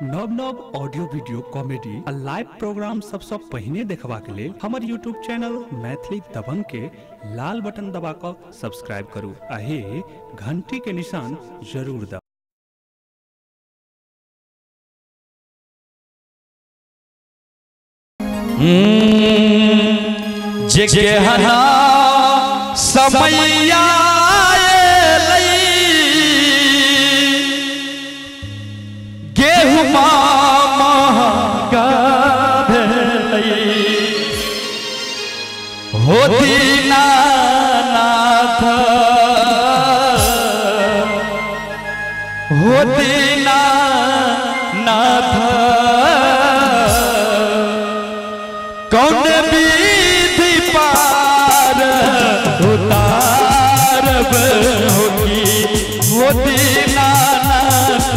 नव नव audio video comedy आ live programme सबसे पहिने देखबाक लेल हमर यूट्यूब चैनल मैथिली दबंग के लाल बटन दबा कर सब्सक्राइब करू आ घंटी के निशान जरूर दबाऊ। जेहना समैया गेहूँ महंगा हो दीनानाथ हो दीनानाथ कौन विधि पार उतारब होगी वो दीनानाथ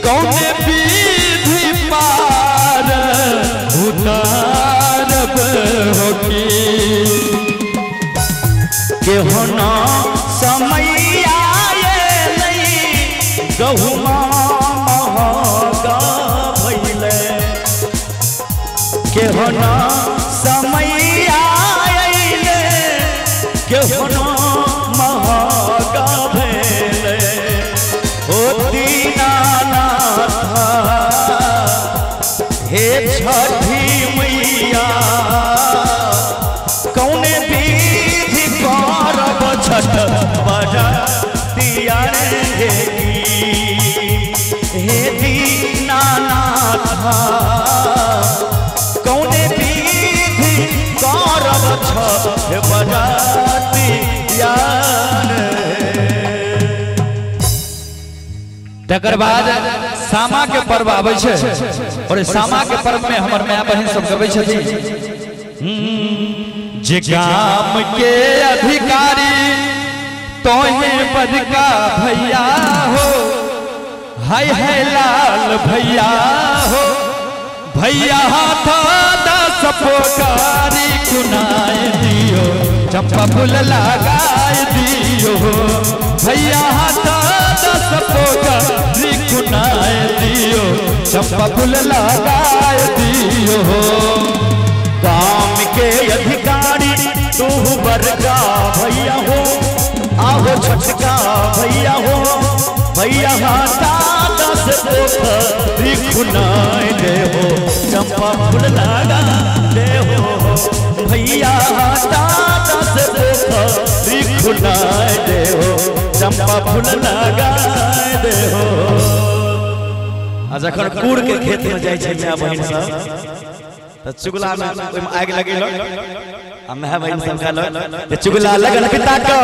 कौन विधि पार उतारब होगी केहू न समैया गहूँ महंगा भइले केहू न समैया केहू न महंगा भइले ओ दीनानाथ हे छठी मैया कौन विधि करब छठ बरतिया रे हे दीनानाथ कौन विधि करब छठ बरतिया रे। तकर बाद सामा के पर्व आबै छै और सामा के पर्व में हमर माय बहन सब गबै छथिन जे गाम के अधिकारी तोहे बड़का भैया हो हाय हाय लाल भैया हो भैया हाथ दस पोकारी कुनाए दियो चंपा फूल लगाए दियो भैया हाथ दस पोकारी कुनाए दियो चंपा फूल लगाए दियो गाम के अधिकारी तू बड़का भैया हो आओ छठका भैया हो भैया हाथा दस पोखरी खुनाए दे हो चंपा फूल लगा दे हो भैया हाथा दस पोखरी खुनाए दे हो चंपा फूल लगा दे हो। जखन कूड़ के खेत में जाय छै माय बहिन सब त चुगला में आग लगेलो आ माय बहिन सब कहलो जे चुगला लगन पिता के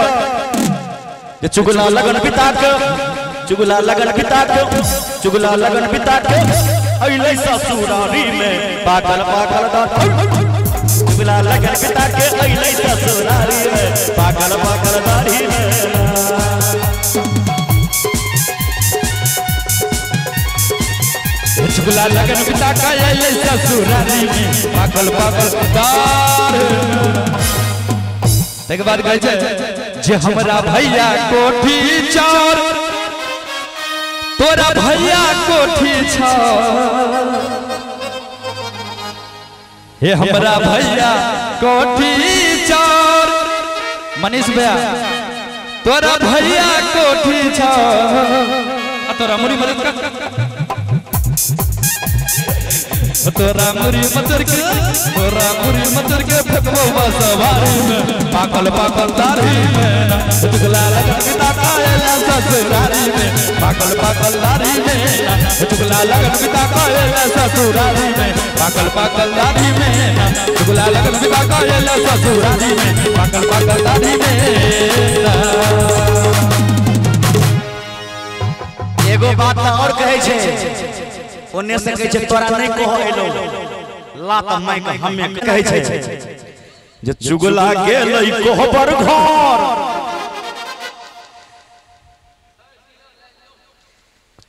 जे चुगला लगन पिता के चुगला लगन पिता के चुगला लगन पिता के अइले ससुरारी में पागल पागल दांत चुगला लगन पिता के अइले ससुरारी में पागल पागल दाढ़ी में चुगला लगन पिता का अइले ससुरारी में पागल पागल दाढ़ी तक बाद कहै छै जे हमरा भैया कोठी चार तोरा भैया कोठी छा हे हमरा भैया कोठी चार मनीष भैया तोरा भैया कोठी छा तोरा मुरी मदद कर तोरा मुरी मदर के फेंकबो सवारी में पाकल पाकल दाढ़ी में चुगला लगन पिता का अइले ससुरारी में पाकल पाकल दाढ़ी में चुगला लगन पिता का अइले ससुरारी में पाकल पाकल दाढ़ी में चुगला लगन पिता का अइले ससुरारी में पाकल पाकल दाढ़ी में। एगो बात और कहै छै ओने से कहै छै तोरा नहीं कह एलो ला त मैं हमे कहै छै जे चुगला गेलै कोहबर घर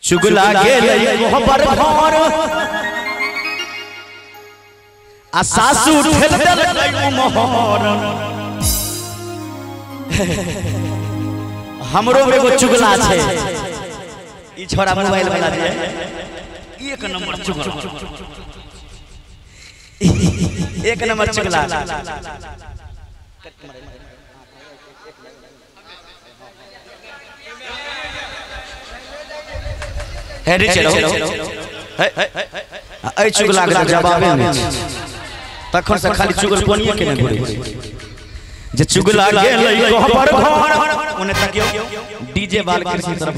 चुगला गेलै कोहबर घर आ सासू ठेल देलकै मोहर हमरो एगो चुगला छे ई छोरा मोबाइल वाला जे एक नंबर चुगला एक नंबर चुगला है रे चलो ए चुगला के जवाबे नहीं तखन से खाली चुगल कोनिए के नहीं बोले जे चुगला गेलै कहबर घर ओने तकियो डीजे बाल कृषि तरफ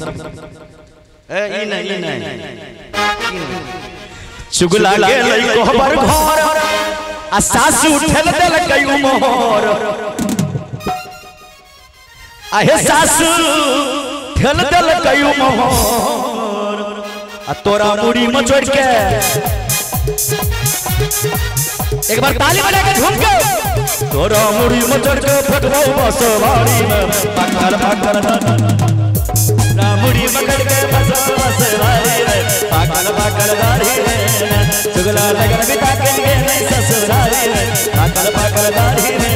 ए ई नहीं चुगला गेलै कहबर घर आ सासू ठेल देल कई मोहर आहे सासू ठेल देल कई मोहर आ तोरा मुड़ी मचोड़ के एक बार ताली बजा के झूम के तोरा मुड़ी मचोड़ के फटबो बसवाड़ी में पकड़ पकड़ ना मुड़ी पकड़ के बसवाड़ी में पकड़ पकड़ दाढ़ी में चुगला लगन बिता के नहीं ससुरारी में पकड़ पकड़ दाढ़ी में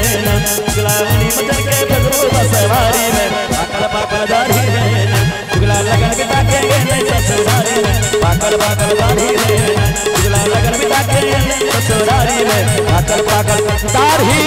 चुगला मुड़ी मचोड़ के फटबो बसवाड़ी में पकड़ पकड़ दाढ़ी में चुगला लगन बिता के नहीं ससुरारी में पकड़ पकड़ दाढ़ी में चुगला लगन बिता के नहीं ससुरारी में पकड़ पकड़ दाढ़ी